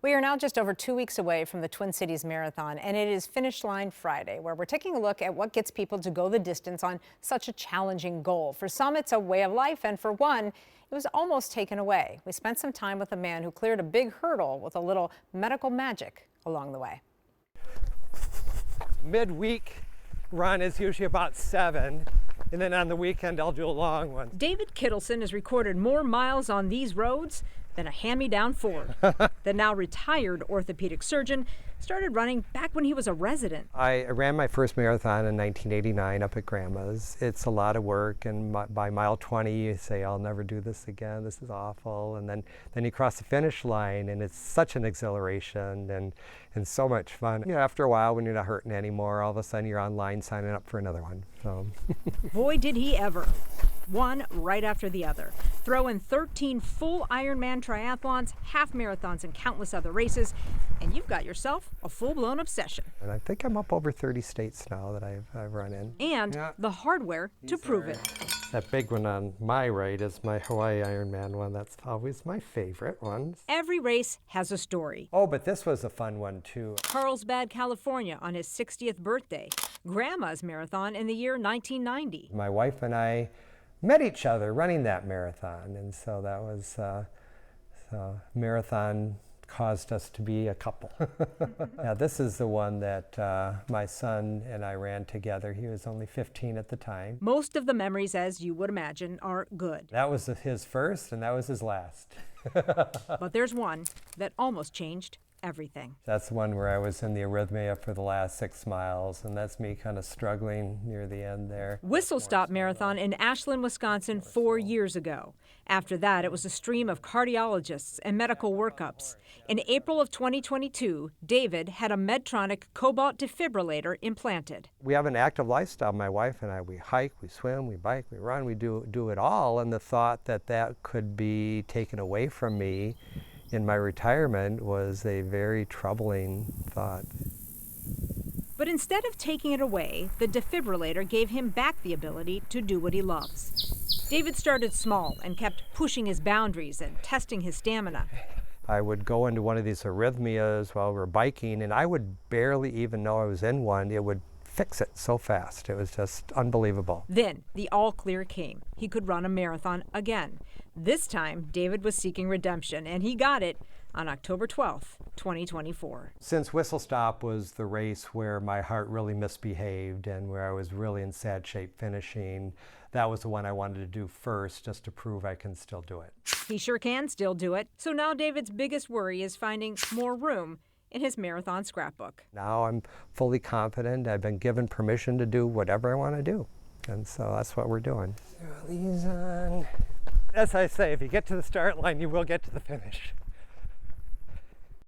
We are now just over 2 weeks away from the Twin Cities Marathon, and it is Finish Line Friday, where we're taking a look at what gets people to go the distance on such a challenging goal. For some, it's a way of life, and for one, it was almost taken away. We spent some time with a man who cleared a big hurdle with a little medical magic along the way. Midweek run is usually about 7, and then on the weekend I'll do a long one. David Kittleson has recorded more miles on these roads than a hand-me-down Ford. The now retired orthopedic surgeon started running back when he was a resident. I ran my first marathon in 1989 up at Grandma's. It's a lot of work, and by mile 20 you say, I'll never do this again, this is awful, and then you cross the finish line and it's such an exhilaration and so much fun. You know, after a while, when you're not hurting anymore, all of a sudden you're online signing up for another one. So. Boy, did he ever. One right after the other. Throw in 13 full Ironman triathlons, half marathons, and countless other races, and you've got yourself a full-blown obsession. And I think I'm up over 30 states now that I've run in. And the hardware to prove it. That big one on my right is my Hawaii Ironman one. That's always my favorite one. Every race has a story. Oh, but this was a fun one too. Carlsbad, California on his 60th birthday. Grandma's marathon in the year 1990. My wife and I met each other running that marathon, and so that was marathon caused us to be a couple. Now this is the one that my son and I ran together. He was only 15 at the time. Most of the memories, as you would imagine, are good. That was his first and that was his last. But there's one that almost changed everything. That's the one where I was in the arrhythmia for the last 6 miles, and that's me kind of struggling near the end there. Whistle Stop Marathon in Ashland, Wisconsin 4 years ago. After that, it was a stream of cardiologists and medical workups. In April of 2022, David had a Medtronic Cobalt defibrillator implanted. We have an active lifestyle, my wife and I. We hike, we swim, we bike, we run, we do it all, and the thought that that could be taken away from me in my retirement was a very troubling thought. But instead of taking it away, the defibrillator gave him back the ability to do what he loves. David started small and kept pushing his boundaries and testing his stamina. I would go into one of these arrhythmias while we were biking, and I would barely even know I was in one. It would fix it so fast. It was just unbelievable. Then the all clear came. He could run a marathon again. This time, David was seeking redemption, and he got it on October 12th, 2024. Since Whistle Stop was the race where my heart really misbehaved and where I was really in sad shape finishing, that was the one I wanted to do first, just to prove I can still do it. He sure can still do it. So now David's biggest worry is finding more room in his marathon scrapbook. Now I'm fully confident. I've been given permission to do whatever I want to do. And so that's what we're doing. Throw these on. As I say, if you get to the start line, you will get to the finish.